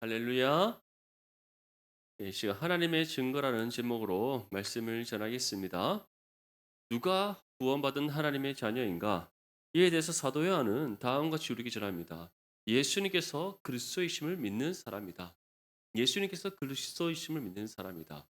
할렐루야. 이 시간 하나님의 증거라는 제목으로 말씀을 전하겠습니다. 누가 구원받은 하나님의 자녀인가? 이에 대해서 사도 요한은 다음과 같이 우리에게 전합니다. 예수님께서 그리스도이심을 믿는 사람이다. 예수님께서 그리스도이심을 믿는 사람이다.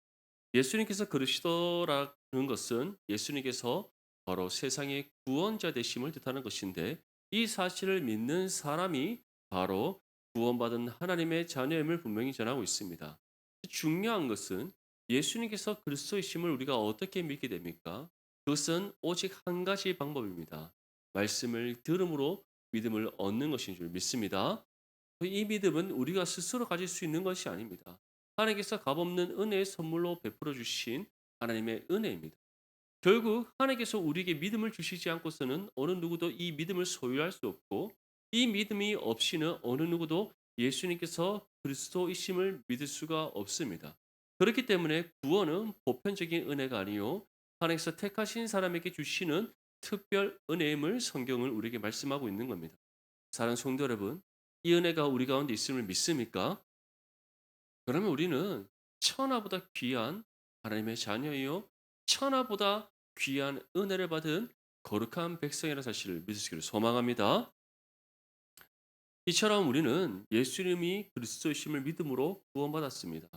예수님께서 그리스도라는 것은 예수님께서 바로 세상의 구원자 되심을 뜻하는 것인데 이 사실을 믿는 사람이 바로 구원받은 하나님의 자녀임을 분명히 전하고 있습니다. 중요한 것은 예수님께서 그리스도이심을 우리가 어떻게 믿게 됩니까? 그것은 오직 한 가지 방법입니다. 말씀을 들음으로 믿음을 얻는 것인 줄 믿습니다. 이 믿음은 우리가 스스로 가질 수 있는 것이 아닙니다. 하나님께서 값없는 은혜의 선물로 베풀어 주신 하나님의 은혜입니다. 결국 하나님께서 우리에게 믿음을 주시지 않고서는 어느 누구도 이 믿음을 소유할 수 없고 이 믿음이 없이는 어느 누구도 예수님께서 그리스도이심을 믿을 수가 없습니다. 그렇기 때문에 구원은 보편적인 은혜가 아니요 하나님께서 택하신 사람에게 주시는 특별 은혜임을 성경을 우리에게 말씀하고 있는 겁니다. 사랑하는 성도 여러분, 이 은혜가 우리 가운데 있음을 믿습니까? 그러면 우리는 천하보다 귀한 하나님의 자녀이요 천하보다 귀한 은혜를 받은 거룩한 백성이라는 사실을 믿으시기를 소망합니다. 이처럼 우리는 예수님이 그리스도이심을 믿음으로 구원받았습니다.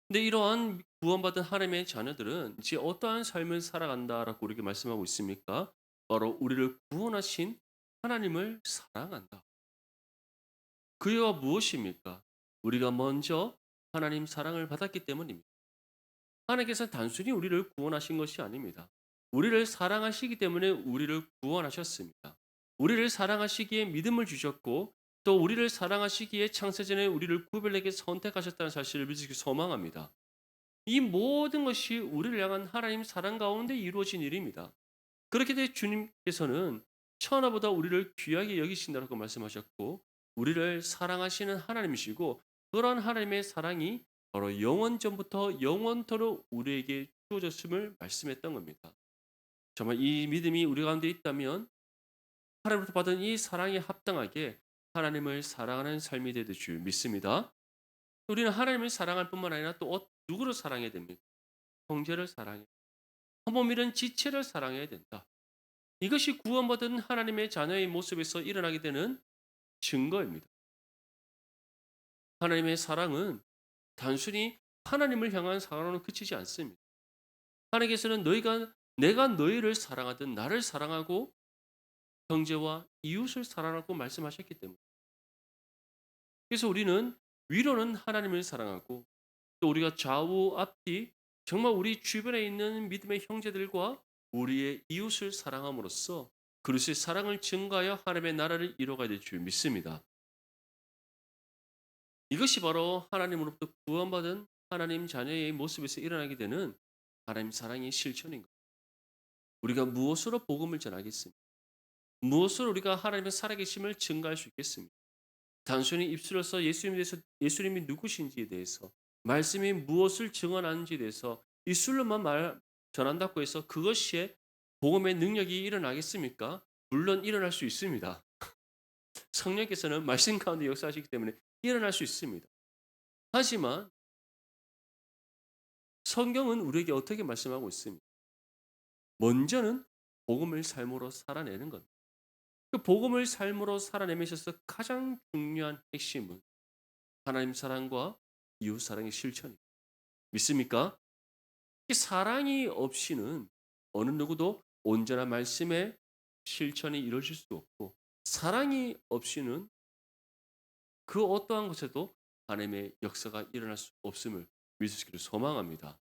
근데 이러한 구원받은 하나님의 자녀들은 이제 어떠한 삶을 살아간다라고 우리에게 말씀하고 있습니까? 바로 우리를 구원하신 하나님을 사랑한다. 그 이유가 무엇입니까? 우리가 먼저 하나님 사랑을 받았기 때문입니다. 하나님께서 단순히 우리를 구원하신 것이 아닙니다. 우리를 사랑하시기 때문에 우리를 구원하셨습니다. 우리를 사랑하시기에 믿음을 주셨고 또 우리를 사랑하시기에 창세전에 우리를 구별되게 선택하셨다는 사실을 믿으시기 소망합니다. 이 모든 것이 우리를 향한 하나님 사랑 가운데 이루어진 일입니다. 그렇게 되 주님께서는 천하보다 우리를 귀하게 여기신다고 말씀하셨고 우리를 사랑하시는 하나님이시고 그러한 하나님의 사랑이 바로 영원전부터 영원토록 우리에게 주어졌음을 말씀했던 겁니다. 정말 이 믿음이 우리 가운데 있다면 하나님부터 받은 이 사랑에 합당하게 하나님을 사랑하는 삶이 되될 줄 믿습니다. 우리는 하나님을 사랑할 뿐만 아니라 또 누구를 사랑해야 됩니까? 형제를 사랑해. 한번 잃은 지체를 사랑해야 된다. 이것이 구원받은 하나님의 자녀의 모습에서 일어나게 되는 증거입니다. 하나님의 사랑은 단순히 하나님을 향한 사랑으로 그치지 않습니다. 하나님께서는 내가 너희를 사랑하듯 나를 사랑하고 형제와 이웃을 사랑하고 말씀하셨기 때문에 그래서 우리는 위로는 하나님을 사랑하고 또 우리가 좌우 앞뒤 정말 우리 주변에 있는 믿음의 형제들과 우리의 이웃을 사랑함으로써 그리스도의 사랑을 증가하여 하나님의 나라를 이루어가야 될 줄 믿습니다. 이것이 바로 하나님으로부터 구원받은 하나님 자녀의 모습에서 일어나게 되는 하나님 사랑의 실천인 것. 우리가 무엇으로 복음을 전하겠습니까? 무엇으로 우리가 하나님의 살아계심을 증가할 수 있겠습니까? 단순히 입술로서 예수님에 대해서 예수님이 누구신지에 대해서 말씀이 무엇을 증언하는지에 대해서 입술로만 전한다고 해서 그것이 복음의 능력이 일어나겠습니까? 물론 일어날 수 있습니다. 성령께서는 말씀 가운데 역사하시기 때문에 일어날 수 있습니다. 하지만 성경은 우리에게 어떻게 말씀하고 있습니까? 먼저는 복음을 삶으로 살아내는 것. 그 복음을 삶으로 살아내면 있어서 가장 중요한 핵심은 하나님 사랑과 이웃 사랑의 실천입니다. 믿습니까? 이 사랑이 없이는 어느 누구도 온전한 말씀의 실천이 이루어질 수 없고 사랑이 없이는 그 어떠한 것에도 하나님의 역사가 일어날 수 없음을 믿으시기를 소망합니다.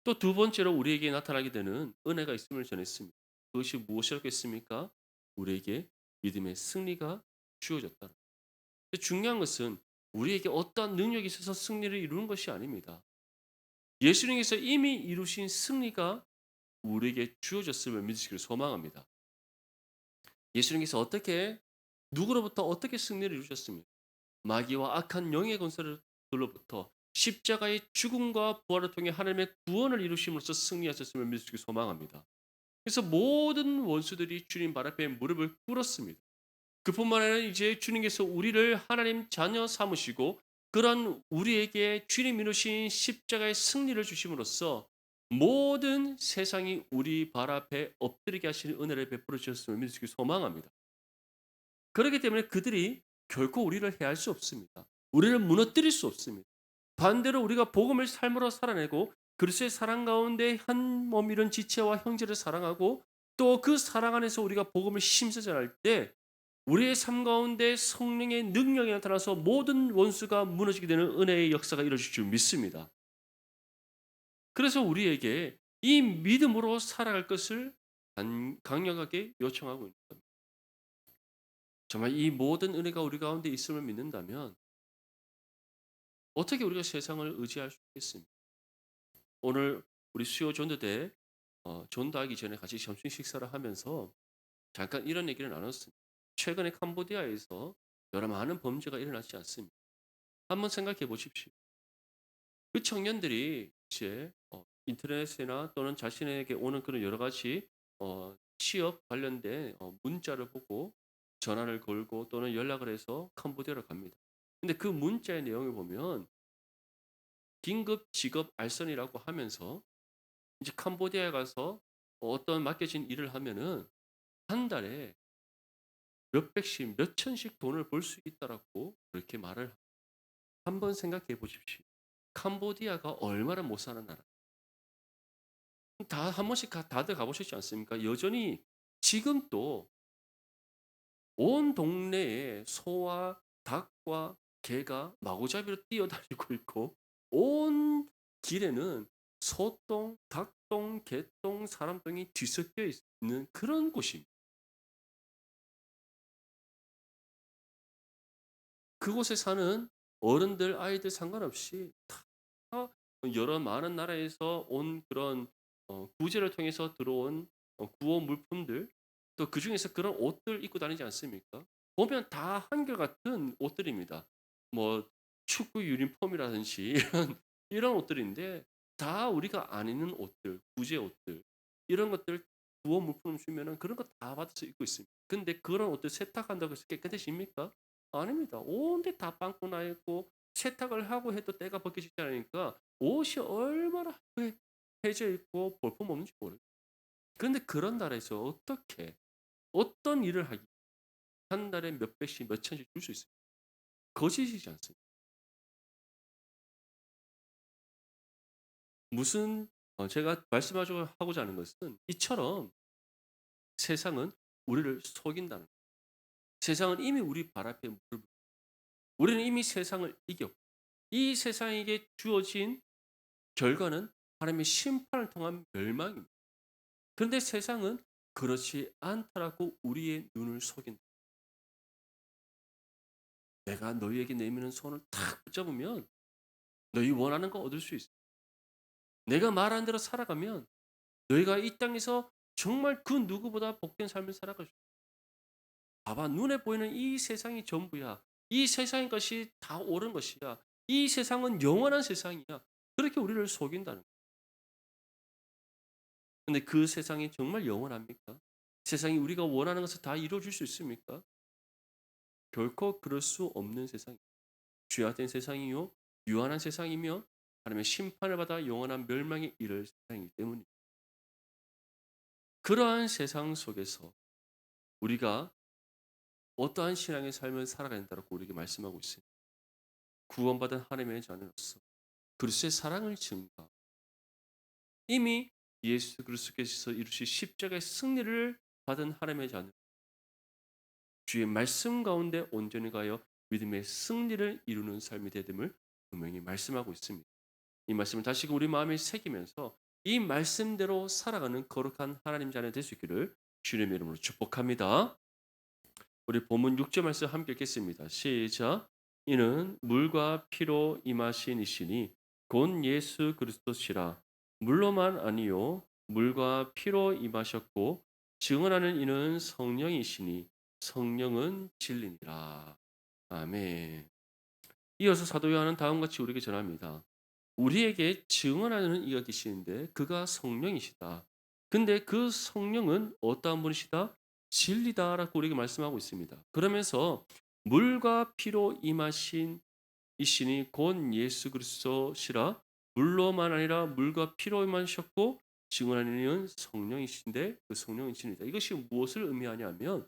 또 두 번째로 우리에게 나타나게 되는 은혜가 있음을 전했습니다. 그것이 무엇이었겠습니까? 우리에게 믿음의 승리가 주어졌다. 중요한 것은 우리에게 어떠한 능력이 있어서 승리를 이루는 것이 아닙니다. 예수님께서 이미 이루신 승리가 우리에게 주어졌음을 믿으시기를 소망합니다. 예수님께서 누구로부터 어떻게 승리를 이루셨습니까? 마귀와 악한 영의 권세들로부터 십자가의 죽음과 부활을 통해 하나님의 구원을 이루심으로써 승리하셨음을 믿으시기 소망합니다. 그래서 모든 원수들이 주님 발 앞에 무릎을 꿇었습니다. 그뿐만 아니라 이제 주님께서 우리를 하나님 자녀 삼으시고 그런 우리에게 주님 이루신 십자가의 승리를 주심으로써 모든 세상이 우리 발 앞에 엎드리게 하시는 은혜를 베풀어 주셨음을 믿으시기 소망합니다. 그렇기 때문에 그들이 결코 우리를 해할 수 없습니다. 우리를 무너뜨릴 수 없습니다. 반대로 우리가 복음을 삶으로 살아내고 그리스도의 사랑 가운데 한 몸 이룬 지체와 형제를 사랑하고 또 그 사랑 안에서 우리가 복음을 힘써 전할 때 우리의 삶 가운데 성령의 능력이 나타나서 모든 원수가 무너지게 되는 은혜의 역사가 이루어질 줄 믿습니다. 그래서 우리에게 이 믿음으로 살아갈 것을 강력하게 요청하고 있는 겁니다. 정말 이 모든 은혜가 우리 가운데 있음을 믿는다면 어떻게 우리가 세상을 의지할 수 있겠습니까? 오늘 우리 수요 전도대 전도하기 전에 같이 점심 식사를 하면서 잠깐 이런 얘기를 나눴습니다. 최근에 캄보디아에서 여러 많은 범죄가 일어나지 않습니다. 한번 생각해 보십시오. 그 청년들이 이제 인터넷이나 또는 자신에게 오는 그런 여러 가지 취업 관련된 문자를 보고 전화를 걸고 또는 연락을 해서 캄보디아로 갑니다. 근데 그 문자의 내용을 보면 긴급 직업 알선이라고 하면서 이제 캄보디아에 가서 어떤 맡겨진 일을 하면은 한 달에 몇백씩 몇천씩 돈을 벌 수 있다라고 그렇게 말을 한번 생각해 보십시오. 캄보디아가 얼마나 못 사는 나라. 다 한 번씩 다들 가 보셨지 않습니까? 여전히 지금도 온 동네에 소와 닭과 개가 마구잡이로 뛰어다니고 있고 온 길에는 소똥, 닭똥, 개똥, 사람똥이 뒤섞여 있는 그런 곳입니다. 그곳에 사는 어른들, 아이들 상관없이 다 여러 많은 나라에서 온 그런 구제를 통해서 들어온 구호 물품들 또 그중에서 그런 옷들 입고 다니지 않습니까? 보면 다 한결같은 옷들입니다. 뭐 축구 유니폼이라든지 이런 옷들인데 다 우리가 안 입는 옷들, 구제 옷들 이런 것들 구호 물품 주면은 그런 거 다 받아서 입고 있습니다. 근데 그런 옷들 세탁한다고 해서 깨끗해집니까? 아닙니다. 온데 다 빵꾸 나 있고 세탁을 하고 해도 때가 벗겨지지 않으니까 옷이 얼마나 해져 있고 볼품없는지 모르겠어요. 그런데 그런 나라에서 어떻게 어떤 일을 하기 한 달에 몇백씩 몇천씩 줄 수 있어요. 거짓이지 않습니까? 무슨 제가 말씀하고자 하는 것은 이처럼 세상은 우리를 속인다는 거예요. 세상은 이미 우리 발 앞에 무릎 우리는 이미 세상을 이겼고 이 세상에게 주어진 결과는 하나님의 심판을 통한 멸망입니다. 그런데 세상은 그렇지 않다라고 우리의 눈을 속인다. 내가 너희에게 내미는 손을 탁 붙잡으면 너희 원하는 거 얻을 수 있어. 내가 말한 대로 살아가면 너희가 이 땅에서 정말 그 누구보다 복된 삶을 살아갈 수 있어. 봐봐, 눈에 보이는 이 세상이 전부야. 이 세상의 것이 다 옳은 것이야. 이 세상은 영원한 세상이야. 그렇게 우리를 속인다는 거야. 근데 그 세상이 정말 영원합니까? 세상이 우리가 원하는 것을 다 이루어줄 수 있습니까? 결코 그럴 수 없는 세상. 죄악된 세상이요 유한한 세상이며 하나님의 심판을 받아 영원한 멸망에 이를 세상이기 때문입니다. 그러한 세상 속에서 우리가 어떠한 신앙의 삶을 살아가야 된다고 우리에게 말씀하고 있습니다. 구원받은 하나님의 자녀로서 그리스도의 사랑을 증거 이미 예수 그리스도께서 이루신 십자가의 승리를 받은 하나님의 자녀 주의 말씀 가운데 온전히 가여 믿음의 승리를 이루는 삶이 되됨을 분명히 말씀하고 있습니다. 이 말씀을 다시금 우리 마음에 새기면서 이 말씀대로 살아가는 거룩한 하나님 자녀 될 수 있기를 주님의 이름으로 축복합니다. 우리 본문 6절 말씀 함께 읽겠습니다. 시작. 이는 물과 피로 임하신 이시니 곧 예수 그리스도시라. 물로만 아니요 물과 피로 임하셨고 증언하는 이는 성령이시니 성령은 진리니라. 아멘. 이어서 사도 요한은 다음과 같이 우리에게 전합니다. 우리에게 증언하는 이가 계시는데 그가 성령이시다. 근데 그 성령은 어떠한 분이시다? 진리다라고 우리에게 말씀하고 있습니다. 그러면서 물과 피로 임하신 이신이 곧 예수 그리스도시라 물로만 아니라 물과 피로 임하셨고 증언하는 이는 성령이신데 그 성령이신이다. 이것이 무엇을 의미하냐면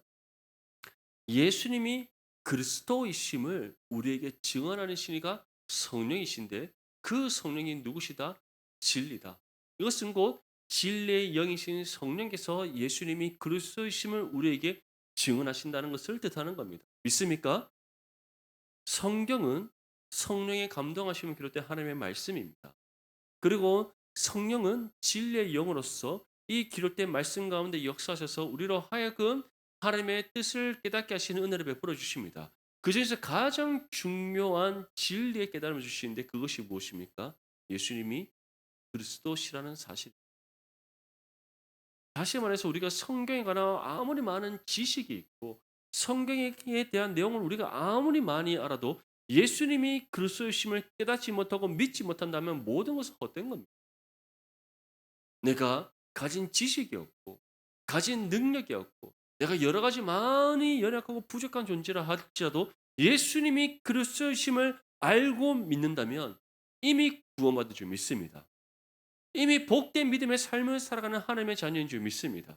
예수님이 그리스도이심을 우리에게 증언하는 신이가 성령이신데 그 성령이 누구시다? 진리다. 이것은 곧 진리의 영이신 성령께서 예수님이 그리스도이심을 우리에게 증언하신다는 것을 뜻하는 겁니다. 믿습니까? 성경은 성령의 감동하심을 비롯된 하나님의 말씀입니다. 그리고 성령은 진리의 영으로서 이 기록된 말씀 가운데 역사하셔서 우리로 하여금 하나님의 뜻을 깨닫게 하시는 은혜를 베풀어 주십니다. 그중에서 가장 중요한 진리의 깨달음을 주시는데 그것이 무엇입니까? 예수님이 그리스도시라는 사실. 다시 말해서 우리가 성경에 관한 아무리 많은 지식이 있고 성경에 대한 내용을 우리가 아무리 많이 알아도 예수님이 그리스도이심을 깨닫지 못하고 믿지 못한다면 모든 것은 헛된 겁니다. 내가 가진 지식이 없고 가진 능력이 없고 내가 여러 가지 많이 연약하고 부족한 존재라 할지라도 예수님이 그리스도이심을 알고 믿는다면 이미 구원받은 줄 믿습니다. 이미 복된 믿음의 삶을 살아가는 하나님의 자녀인 줄 믿습니다.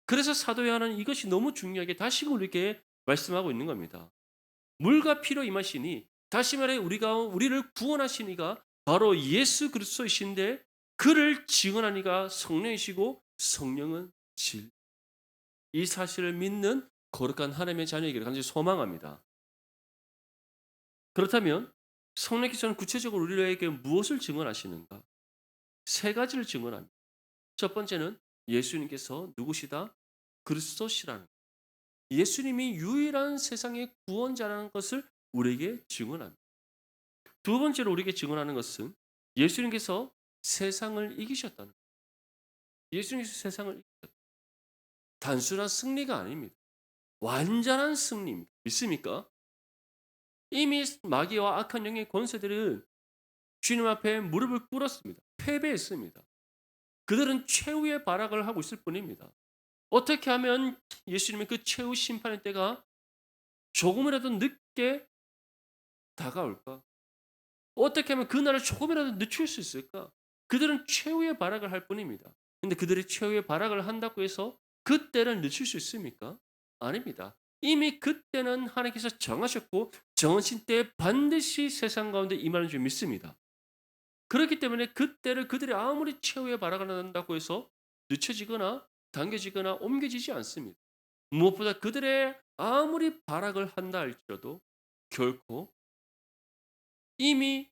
그래서 사도 요한은 이것이 너무 중요하게 다시금 우리에게 말씀하고 있는 겁니다. 물과 피로 임하시니 다시 말해 우리를 구원하신 이가 바로 예수 그리스도이신데 그를 증언한 이가 성령이시고 성령은 진. 이 사실을 믿는 거룩한 하나님의 자녀에게 간절히 소망합니다. 그렇다면 성령께서는 구체적으로 우리에게 무엇을 증언하시는가? 세 가지를 증언합니다. 첫 번째는 예수님께서 누구시다? 그리스도시라는 예수님이 유일한 세상의 구원자라는 것을 우리에게 증언합니다. 두 번째로 우리에게 증언하는 것은 예수님께서 세상을 이기셨다는 거예요. 예수님께서 세상을 이기셨다. 단순한 승리가 아닙니다. 완전한 승리입니다. 믿습니까? 이미 마귀와 악한 영의 권세들은 주님 앞에 무릎을 꿇었습니다. 패배했습니다. 그들은 최후의 발악을 하고 있을 뿐입니다. 어떻게 하면 예수님의 그 최후 심판의 때가 조금이라도 늦게 다가올까? 어떻게 하면 그 날을 조금이라도 늦출 수 있을까? 그들은 최후의 발악을 할 뿐입니다. 근데 그들이 최후의 발악을 한다고 해서 그때를 늦출 수 있습니까? 아닙니다. 이미 그때는 하나님께서 정하셨고 정하신 때에 반드시 세상 가운데 임하는 줄 믿습니다. 그렇기 때문에 그때를 그들이 아무리 최후의 발악을 한다고 해서 늦춰지거나 당겨지거나 옮겨지지 않습니다. 무엇보다 그들의 아무리 발악을 한다 할지라도 결코 이미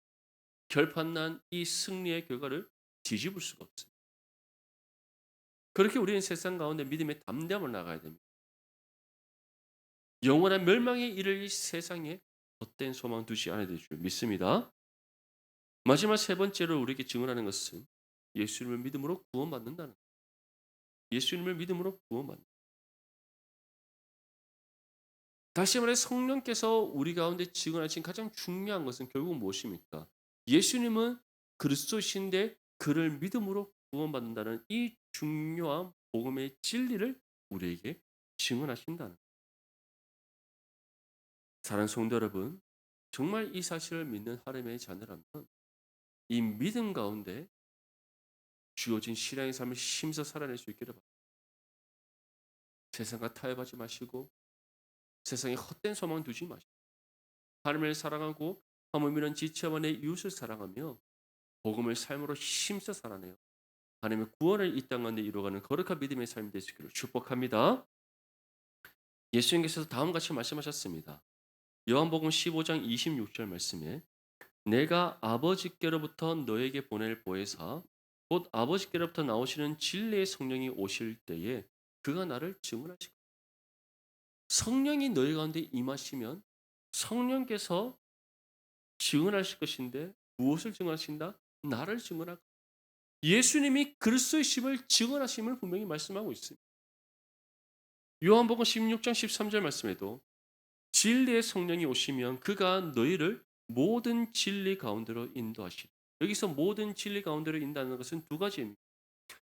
결판난 이 승리의 결과를 뒤집을 수가 없습니다. 그렇게 우리는 세상 가운데 믿음의 담대함을 나가야 됩니다. 영원한 멸망에 이를 이 세상에 헛된 소망 두지 않아야 될 줄 믿습니다. 마지막 세 번째로 우리에게 증언하는 것은 예수님을 믿음으로 구원받는다는 거예요. 예수님을 믿음으로 구원받는다. 다시 말해 성령께서 우리 가운데 증언하신 가장 중요한 것은 결국 무엇입니까? 예수님은 그리스도신데 그를 믿음으로 구원받는다는 이 중요한 복음의 진리를 우리에게 증언하신다는 사랑하는 성도 여러분, 정말 이 사실을 믿는 하나님의 자녀라면 이 믿음 가운데 주어진 신앙의 삶을 힘써 살아낼 수 있기를 바랍니다. 세상과 타협하지 마시고 세상에 헛된 소망 두지 마시고 하나님을 사랑하고 하물며 지체와 내 이웃을 사랑하며 복음을 삶으로 힘써 살아내요. 하나님의 구원을 이 땅 가운데 이루어가는 거룩한 믿음의 삶이 되시기를 축복합니다. 예수님께서 다음같이 말씀하셨습니다. 요한복음 15장 26절 말씀에 내가 아버지께로부터 너에게 보낼 보혜사 곧 아버지께로부터 나오시는 진리의 성령이 오실 때에 그가 나를 증언하실 것이다. 성령이 너희 가운데 임하시면 성령께서 증언하실 것인데 무엇을 증언하신다? 나를 증언할 것이다. 예수님이 그리스도이심을 증언하심을 분명히 말씀하고 있습니다. 요한복음 16장 13절 말씀에도 진리의 성령이 오시면 그가 너희를 모든 진리 가운데로 인도하시리. 여기서 모든 진리 가운데로 인도하는 것은 두 가지입니다.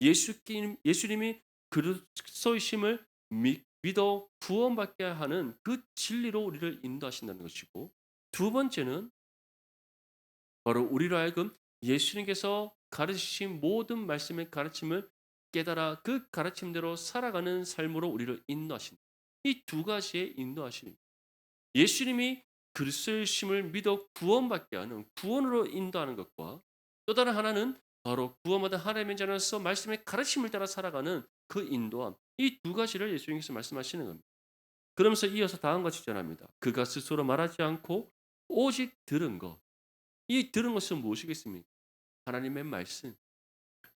예수님이 그리스도이심을 믿어 구원받게 하는 그 진리로 우리를 인도하신다는 것이고, 두 번째는 바로 우리로 하여금 예수님께서 가르치신 모든 말씀의 가르침을 깨달아 그 가르침대로 살아가는 삶으로 우리를 인도하신다. 이 두 가지의 인도하심. 예수님이 그리스도의 심을 믿어 구원받게 하는 구원으로 인도하는 것과, 또 다른 하나는 바로 구원받은 하나님의 자녀로서 말씀의 가르침을 따라 살아가는 그 인도함. 이 두 가지를 예수님께서 말씀하시는 겁니다. 그러면서 이어서 다음과 같이 전합니다. 그가 스스로 말하지 않고 오직 들은 것. 이 들은 것은 무엇이겠습니까? 하나님의 말씀.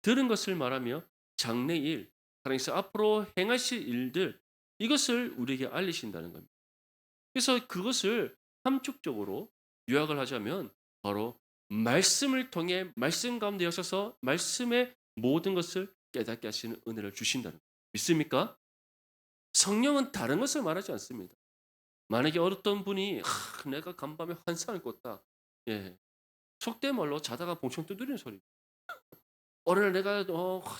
들은 것을 말하며 장래일, 하나님께서 앞으로 행하실 일들, 이것을 우리에게 알리신다는 겁니다. 그래서 그것을 함축적으로 요약을 하자면 바로 말씀을 통해 말씀 가운데 여셔서 말씀의 모든 것을 깨닫게 하시는 은혜를 주신다는 거예요. 믿습니까? 성령은 다른 것을 말하지 않습니다. 만약에 어떤 분이 내가 간밤에 환상을 꿨다. 예. 속된 말로 자다가 봉창 두드리는 소리. 어느 날 내가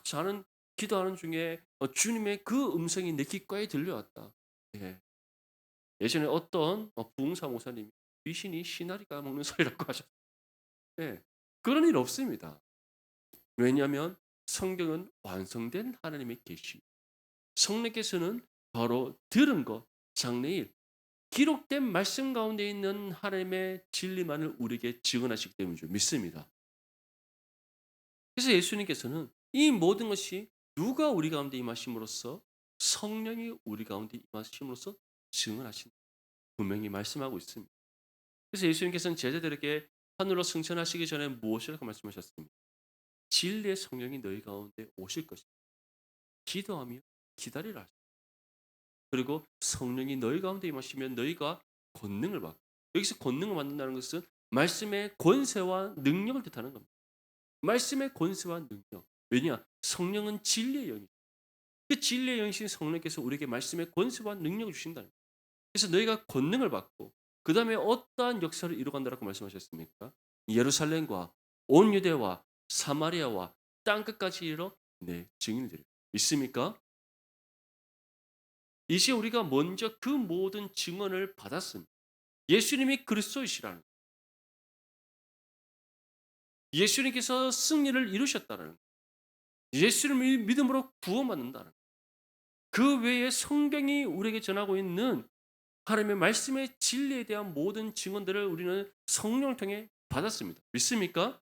자는 기도하는 중에 주님의 그 음성이 내 귓가에 들려왔다. 예. 예전에 어떤 부흥사 목사님이 귀신이 시나리 까먹는 소리라고 하셨어요. 예. 그런 일 없습니다. 왜냐하면 성경은 완성된 하나님의 계시. 성령께서는 바로 들은 것, 장래일, 기록된 말씀 가운데 있는 하나님의 진리만을 우리에게 증언하시기 때문인 줄 믿습니다. 그래서 예수님께서는 이 모든 것이 누가 우리 가운데 임하심으로써, 성령이 우리 가운데 임하심으로써 증언하신다. 분명히 말씀하고 있습니다. 그래서 예수님께서는 제자들에게 하늘로 승천하시기 전에 무엇이라고 말씀하셨습니까? 진리의 성령이 너희 가운데 오실 것이다. 기도하며 기다리라. 그리고 성령이 너희 가운데 임하시면 너희가 권능을 받고, 여기서 권능을 받는다는 것은 말씀의 권세와 능력을 뜻하는 겁니다. 말씀의 권세와 능력. 왜냐? 성령은 진리의 영이죠. 그 진리의 영이신 성령께서 우리에게 말씀의 권세와 능력을 주신다는 거예요. 그래서 너희가 권능을 받고 그 다음에 어떠한 역사를 이루어간다라고 말씀하셨습니까? 예루살렘과 온 유대와 사마리아와 땅끝까지 이르러 내 증인이 되리라. 믿습니까? 이제 우리가 먼저 그 모든 증언을 받았습니다. 예수님이 그리스도이시라는 거예요. 예수님께서 승리를 이루셨다는 거예요. 예수님을 믿음으로 구원받는다는 거예요. 그 외에 성경이 우리에게 전하고 있는 하나님의 말씀의 진리에 대한 모든 증언들을 우리는 성령을 통해 받았습니다. 믿습니까?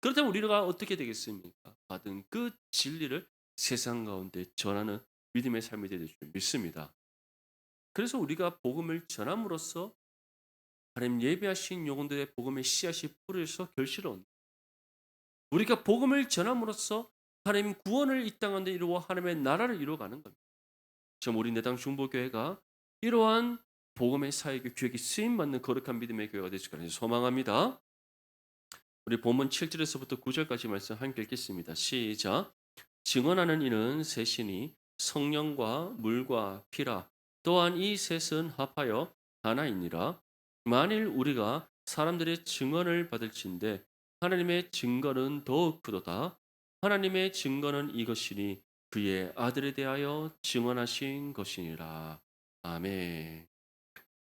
그렇다면 우리가 어떻게 되겠습니까? 받은 그 진리를 세상 가운데 전하는 믿음의 삶이 되될 줄 믿습니다. 그래서 우리가 복음을 전함으로써 하나님 예비하신 영혼들의 복음의 씨앗이 뿌려서 결실을 얻는, 우리가 복음을 전함으로써 하나님 구원을 이 땅 가운데 이루어 하나님의 나라를 이루어가는 겁니다. 참 우리 내당 중보교회가 이러한 복음의 사역의 교육이 쓰임받는 거룩한 믿음의 교회가 되실 거라 소망합니다. 우리 본문 7절에서부터 9절까지 말씀 함께 읽겠습니다. 시작. 증언하는 이는 셋이니 성령과 물과 피라. 또한 이 셋은 합하여 하나이니라. 만일 우리가 사람들의 증언을 받을진대 하나님의 증거는 더욱 크도다. 하나님의 증거는 이것이니 그의 아들에 대하여 증언하신 것이니라. 아멘.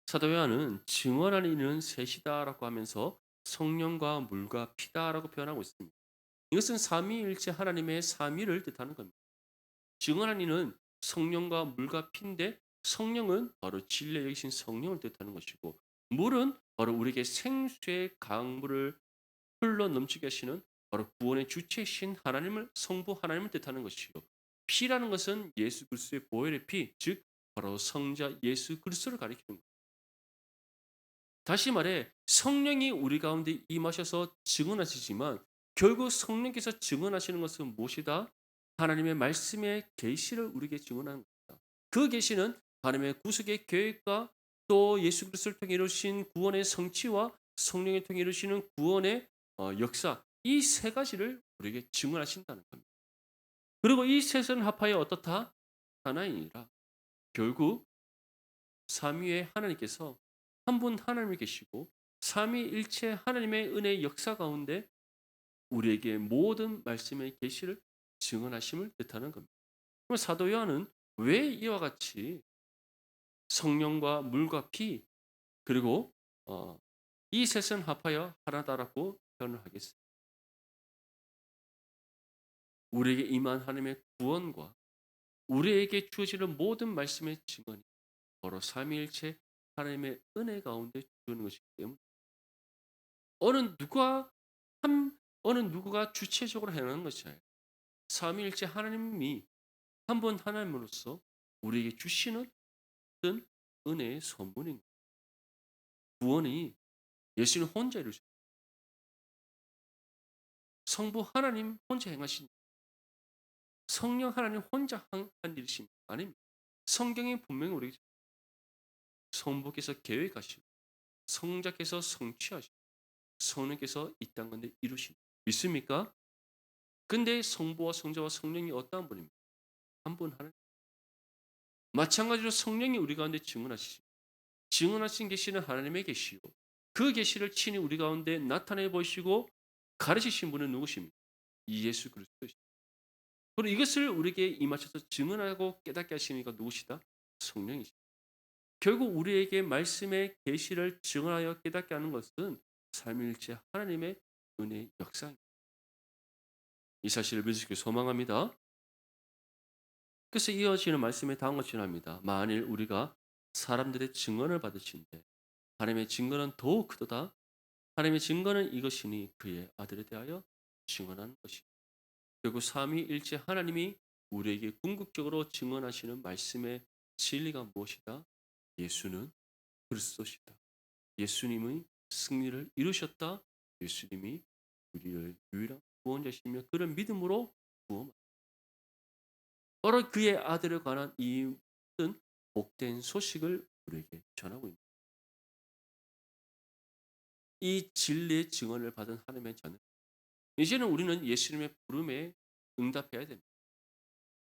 사도 요한은 증언하는 이는 셋이다라고 하면서 성령과 물과 피다라고 표현하고 있습니다. 이것은 삼위일체 하나님의 삼위를 뜻하는 겁니다. 증언한 이는 성령과 물과 피인데, 성령은 바로 진리의 여기신 성령을 뜻하는 것이고, 물은 바로 우리에게 생수의 강물을 흘러 넘치게 하시는 바로 구원의 주체이신 하나님을, 성부 하나님을 뜻하는 것이요. 피라는 것은 예수 그리스도의 보혈의 피, 즉 바로 성자 예수 그리스도를 가리키는 겁니다. 다시 말해 성령이 우리 가운데 임하셔서 증언하시지만 결국 성령께서 증언하시는 것은 무엇이다? 하나님의 말씀의 계시를 우리에게 증언하는 것이다. 그 계시는 하나님의 구속의 계획과 또 예수 그리스도를 통해 이루신 구원의 성취와 성령을 통해 이루시는 구원의 역사, 이 세 가지를 우리에게 증언하신다는 겁니다. 그리고 이 셋은 합하여 어떻다? 하나이니라. 결국 삼위의 하나님께서 한 분 하나님이 계시고 삼위일체 하나님의 은혜의 역사 가운데 우리에게 모든 말씀의 계시를 증언하심을 뜻하는 겁니다. 그럼 사도 요한은 왜 이와 같이 성령과 물과 피 그리고 이 셋은 합하여 하나다라고 표현을 하겠습니다. 우리에게 임한 하나님의 구원과 우리에게 주어지는 모든 말씀의 증언이 바로 삼위일체 하나님의 은혜 가운데 주는 것이기 때문에 어느 누가 한 어느 누구가 주체적으로 행하는 것이 아니라 삼위일체 하나님이 한 분 하나님으로서 우리에게 주시는 어떤 은혜의 선물인 거예요. 구원이 예수님 혼자 이루신 성부 하나님 혼자 행하신 성령 하나님 혼자 한 일이심 아닙니다. 성경에 분명히 우리에게 성부께서 계획하시고 성자께서 성취하시고 성령께서 이 땅 가운데 이루신 믿습니까? 근데 성부와 성자와 성령이 어떠한 분입니까? 한 분 하나님. 마찬가지로 성령이 우리 가운데 증언하신 계시는 하나님의 계시요. 그 계시를 친히 우리 가운데 나타내 보시고 가르치신 분은 누구십니까? 예수 그리스도이십니다. 그리고 이것을 우리에게 임하셔서 증언하고 깨닫게 하시는 이가 누구시다? 성령이시다. 결국 우리에게 말씀의 계시를 증언하여 깨닫게 하는 것은 삼위일체 하나님의 은혜의 역사입니다. 이 사실을 믿으시길 소망합니다. 그래서 이어지는 말씀에 다음과 같이 합니다. 만일 우리가 사람들의 증언을 받으신데 하나님의 증거는 더욱 크도다. 하나님의 증거는 이것이니 그의 아들에 대하여 증언하는 것이. 결국 삼위일체 하나님이 우리에게 궁극적으로 증언하시는 말씀의 진리가 무엇이다? 예수는 그리스도시다. 예수님의 승리를 이루셨다. 예수님이 우리를 유일한 구원자시며 그를 믿음으로 구원. 바로 그의 아들에 관한 이 모든 복된 소식을 우리에게 전하고 있습니다. 이 진리의 증언을 받은 하나님의 자는 이제는 우리는 예수님의 부름에 응답해야 됩니다.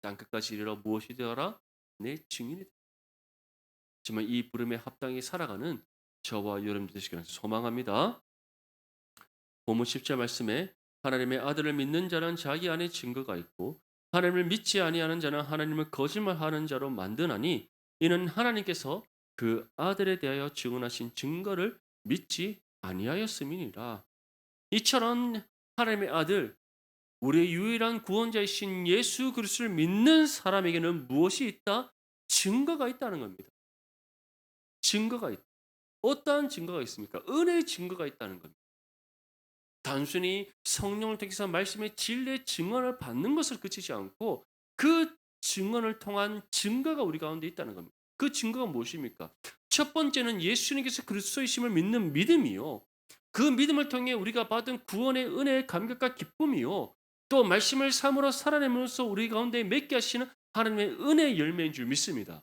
땅끝까지 이르러 무엇이 되어라? 내 증인이 되라. 하지만 이 부름에 합당히 살아가는 저와 여러분들 되시기를 소망합니다. 본문 10절 말씀에 하나님의 아들을 믿는 자는 자기 안에 증거가 있고 하나님을 믿지 아니하는 자는 하나님을 거짓말하는 자로 만드나니 이는 하나님께서 그 아들에 대하여 증언하신 증거를 믿지 아니하였음이니라. 이처럼 하나님의 아들 우리의 유일한 구원자이신 예수 그리스도를 믿는 사람에게는 무엇이 있다? 증거가 있다는 겁니다. 증거가 있다. 어떠한 증거가 있습니까? 은혜의 증거가 있다는 겁니다. 단순히 성령을 통해서 말씀의 진리의 증언을 받는 것을 그치지 않고 그 증언을 통한 증거가 우리 가운데 있다는 겁니다. 그 증거가 무엇입니까? 첫 번째는 예수님께서 그리스도이심을 믿는 믿음이요. 그 믿음을 통해 우리가 받은 구원의 은혜의 감격과 기쁨이요. 또 말씀을 삶으로 살아내면서 우리 가운데 맺게 하시는 하나님의 은혜의 열매인 줄 믿습니다.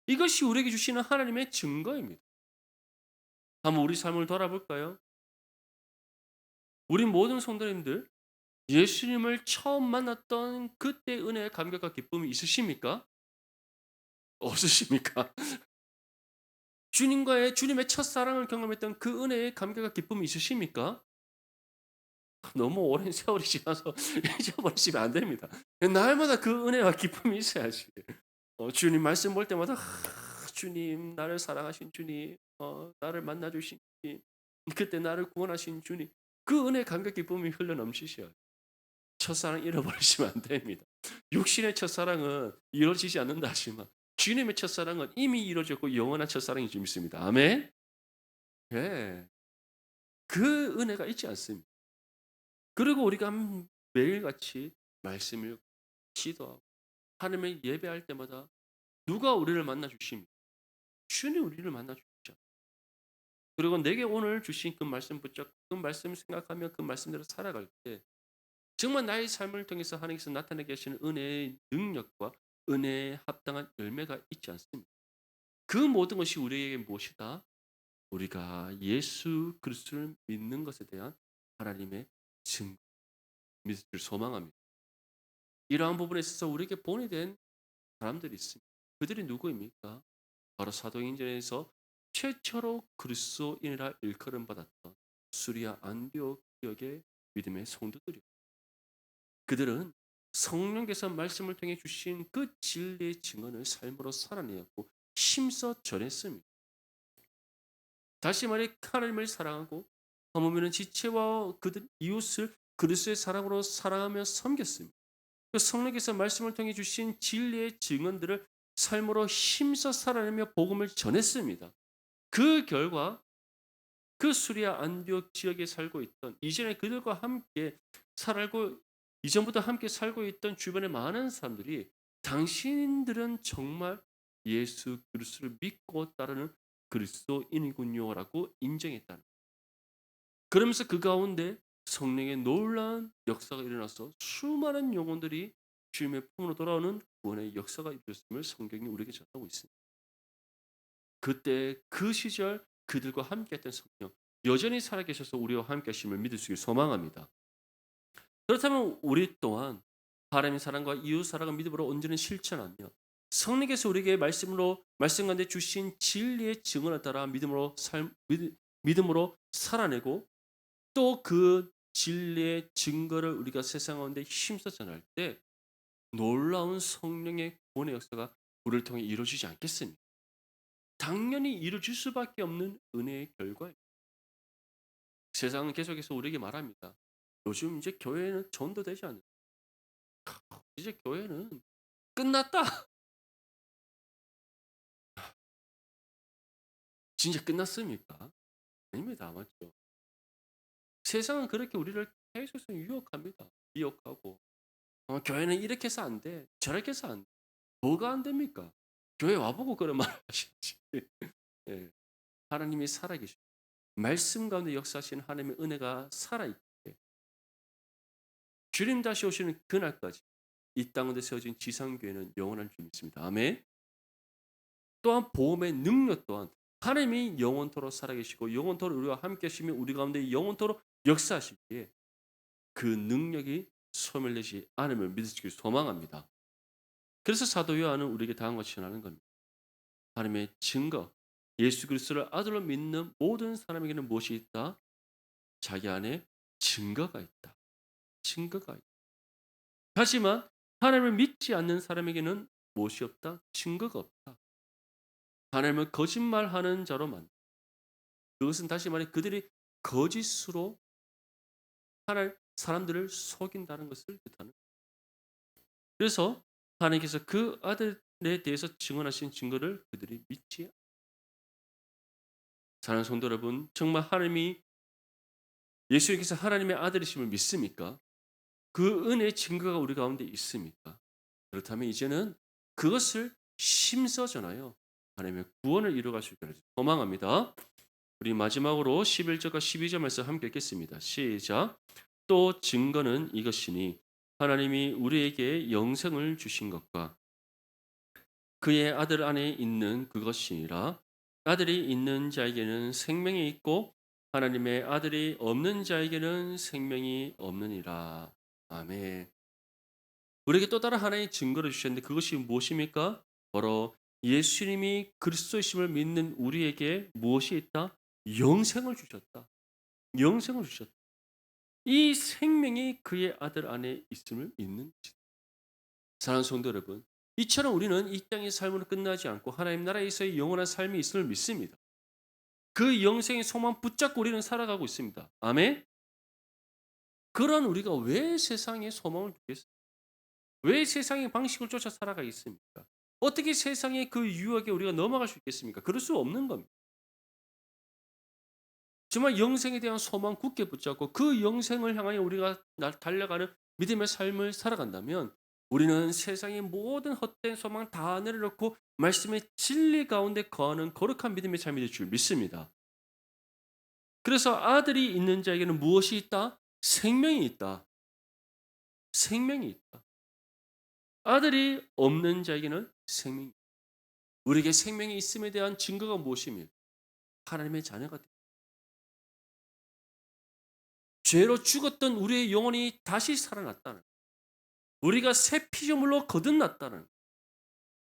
이것이 우리에게 주시는 하나님의 증거입니다. 한번 우리 삶을 돌아볼까요? 우리 모든 성도님들 예수님을 처음 만났던 그때 은혜의 감격과 기쁨이 있으십니까? 없으십니까? 주님의 첫사랑을 경험했던 그 은혜의 감격과 기쁨이 있으십니까? 너무 오랜 세월이 지나서 잊어버리시면 안 됩니다. 날마다 그 은혜와 기쁨이 있어야지. 주님 말씀 볼 때마다 주님 나를 사랑하신 주님 나를 만나 주신 주님 그때 나를 구원하신 주님 그 은혜 감격 기쁨이 흘러넘치셔야 첫사랑 잃어버리시면 안 됩니다. 육신의 첫사랑은 이루어지지 않는다 하지만 주님의 첫사랑은 이미 이루어졌고 영원한 첫사랑인 줄 믿습니다. 아멘. 예. 그 은혜가 있지 않습니다. 그리고 우리가 매일같이 말씀을 기도하고 하나님을 예배할 때마다 누가 우리를 만나 주십니까? 주님 우리를 만나 주시죠. 그리고 내게 오늘 주신 그 말씀 붙잡고 그 말씀을 생각하며 그 말씀대로 살아갈 때 정말 나의 삶을 통해서 하나님께서 나타내게 하시는 은혜의 능력과 은혜에 합당한 열매가 있지 않습니다. 그 모든 것이 우리에게 무엇이다? 우리가 예수 그리스도를 믿는 것에 대한 하나님의 증거, 믿을 줄 소망합니다. 이러한 부분에 있어서 우리에게 본이 된 사람들이 있습니다. 그들이 누구입니까? 바로 사도행전에서 최초로 그리스도인이라 일컬음 받았던 수리아 안디옥 지역의 믿음의 성도들이요. 그들은 성령께서 말씀을 통해 주신 그 진리의 증언을 삶으로 살아내었고 힘써 전했습니다. 다시 말해 하나님을 사랑하고 하물며 지체와 그들 이웃을 그리스도의 사랑으로 사랑하며 섬겼습니다. 그 성령께서 말씀을 통해 주신 진리의 증언들을 삶으로 힘써 살아내며 복음을 전했습니다. 그 결과 그 수리아 안디옥 지역에 살고 있던 이전에 그들과 함께 살고 이전부터 함께 살고 있던 주변의 많은 사람들이 당신들은 정말 예수 그리스도를 믿고 따르는 그리스도인이군요라고 인정했다는. 그러면서 그 가운데 성령의 놀라운 역사가 일어나서 수많은 영혼들이 주님의 품으로 돌아오는 구원의 역사가 이루어졌음을 성경이 우리에게 전하고 있습니다. 그때 그 시절 그들과 함께했던 성령 여전히 살아계셔서 우리와 함께하심을 믿을 수 있기를 소망합니다. 그렇다면 우리 또한 하나님의 사랑과 이웃 사랑을 믿음으로 온전히 실천하며 성령께서 우리에게 말씀 가운데 주신 진리의 증언에 따라 믿음으로 살아내고 또 그 진리의 증거를 우리가 세상 가운데 힘써 전할 때 놀라운 성령의 구원의 역사가 우리를 통해 이루어지지 않겠습니까? 당연히 이루어질 수밖에 없는 은혜의 결과예요. 세상은 계속해서 우리에게 말합니다. 요즘 이제 교회는 전도되지 않는. 이제 교회는 끝났다. 진짜 끝났습니까? 아닙니다. 맞죠? 세상은 그렇게 우리를 계속해서 유혹합니다. 미혹하고 교회는 이렇게 해서 안 돼. 저렇게 해서 안 돼. 뭐가 안 됩니까? 교회 와보고 그런 말 하시지. 예. 하나님이 살아계시고 말씀 가운데 역사하시는 하나님의 은혜가 살아있기에 주님 다시 오시는 그날까지 이 땅 가운데 세워진 지상교회는 영원할 줄 믿습니다. 아멘. 또한 보험의 능력 또한 하나님이 영원토록 살아계시고 영원토록 우리와 함께 하시며 우리 가운데 영원토록 역사하시기에 그 능력이 소멸되지 않음을 믿으시길 소망합니다. 그래서 사도 요한은 우리에게 다음과 같이 전하는 겁니다. 하나님의 증거, 예수 그리스도를 아들로 믿는 모든 사람에게는 무엇이 있다? 자기 안에 증거가 있다. 증거가 있다. 하지만 하나님을 믿지 않는 사람에게는 무엇이 없다? 증거가 없다. 하나님을 거짓말하는 자로 만다. 그것은 다시 말해 그들이 거짓으로 하나님 사람들을 속인다는 것을 뜻하는. 그래서 하나님께서 그 아들에 대해서 증언하신 증거를 그들이 믿지. 사랑하는 성도 여러분, 정말 하나님이 예수님께서 하나님의 아들이심을 믿습니까? 그 은혜의 증거가 우리 가운데 있습니까? 그렇다면 이제는 그것을 힘써 전하여 하나님의 구원을 이루어갈 수 있기를 소망합니다. 우리 마지막으로 11절과 12절 말씀 함께 읽겠습니다. 시작. 또 증거는 이것이니 하나님이 우리에게 영생을 주신 것과 그의 아들 안에 있는 그것이니라. 아들이 있는 자에게는 생명이 있고 하나님의 아들이 없는 자에게는 생명이 없느니라. 아멘. 우리에게 또 다른 하나의 증거를 주셨는데 그것이 무엇입니까? 바로 예수님이 그리스도이심을 믿는 우리에게 무엇이 있다? 영생을 주셨다. 영생을 주셨다. 이 생명이 그의 아들 안에 있음을 믿는 것이다. 사랑하는 성도 여러분, 이처럼 우리는 이 땅의 삶으로 끝나지 않고 하나님 나라에서의 영원한 삶이 있음을 믿습니다. 그 영생의 소망 붙잡고 우리는 살아가고 있습니다. 아멘. 그런 우리가 왜 세상에 소망을 두겠습니까? 왜 세상의 방식을 쫓아 살아가겠습니까? 어떻게 세상의 그 유혹에 우리가 넘어갈 수 있겠습니까? 그럴 수 없는 겁니다. 정말 영생에 대한 소망 굳게 붙잡고 그 영생을 향하여 우리가 달려가는 믿음의 삶을 살아간다면 우리는 세상의 모든 헛된 소망 다 내려놓고 말씀의 진리 가운데 거하는 거룩한 믿음의 삶이 될 줄 믿습니다. 그래서 아들이 있는 자에게는 무엇이 있다? 생명이 있다. 생명이 있다. 아들이 없는 자에게는 생명이 있다. 우리에게 생명이 있음에 대한 증거가 무엇입니까? 하나님의 자녀가 됩니다. 죄로 죽었던 우리의 영혼이 다시 살아났다는, 우리가 새 피조물로 거듭났다는,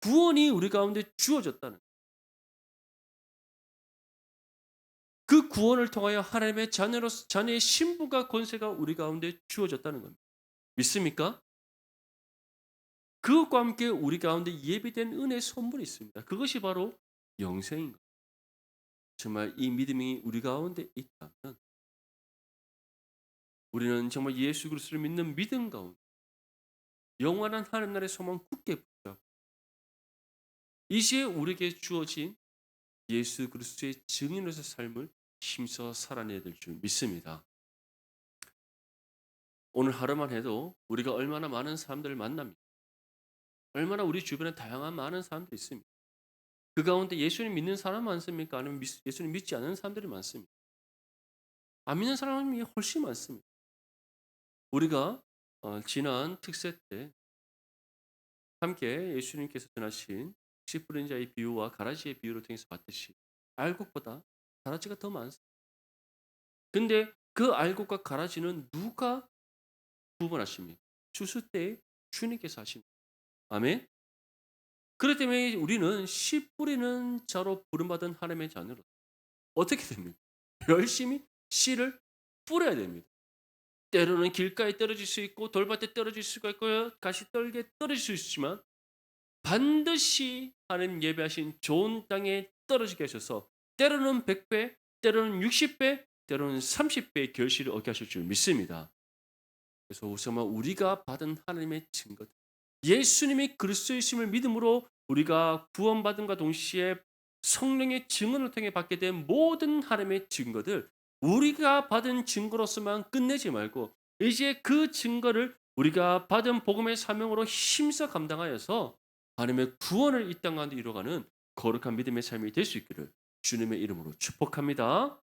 구원이 우리 가운데 주어졌다는, 그 구원을 통하여 하나님의 자녀의 신분과 권세가 우리 가운데 주어졌다는 겁니다. 믿습니까? 그것과 함께 우리 가운데 예비된 은혜의 선물이 있습니다. 그것이 바로 영생인 거예요. 정말 이 믿음이 우리 가운데 있다면 우리는 정말 예수 그리스도를 믿는 믿음 가운데 영원한 하나님 나라의 소망 굳게 붙잡고 이 시에 우리에게 주어진 예수 그리스도의 증인으로서 삶을 힘써 살아내야 될 줄 믿습니다. 오늘 하루만 해도 우리가 얼마나 많은 사람들을 만납니다. 얼마나 우리 주변에 다양한 많은 사람들이 있습니다. 그 가운데 예수님 믿는 사람 많습니까? 아니면 예수님 믿지 않는 사람들이 많습니다. 안 믿는 사람이 훨씬 많습니다. 우리가 지난 특세 때 함께 예수님께서 전하신 씨 뿌린 자의 비유와 가라지의 비유를 통해서 봤듯이 알곡보다 가라지가 더 많습니다. 근데 그 알곡과 가라지는 누가 구분하십니까? 추수 때 주님께서 하십니다. 아멘. 그렇기 때문에 우리는 씨 뿌리는 자로 부름받은 하나님의 자녀로 어떻게 됩니까? 열심히 씨를 뿌려야 됩니다. 때로는 길가에 떨어질 수 있고 돌밭에 떨어질 수가 있고요. 가시떨기에 떨어질 수 있지만 반드시 하나님 예배하신 좋은 땅에 떨어지게 하셔서 때로는 100배, 때로는 60배, 때로는 30배의 결실을 얻게 하실 줄 믿습니다. 그래서 정말 우리가 받은 하나님의 증거, 예수님이 그리스도이심을 믿음으로 우리가 구원받음과 동시에 성령의 증언을 통해 받게 된 모든 하나님의 증거들, 우리가 받은 증거로서만 끝내지 말고 이제 그 증거를 우리가 받은 복음의 사명으로 힘써 감당하여서 하나님의 구원을 이 땅 가운데 이루어가는 거룩한 믿음의 삶이 될 수 있기를 주님의 이름으로 축복합니다.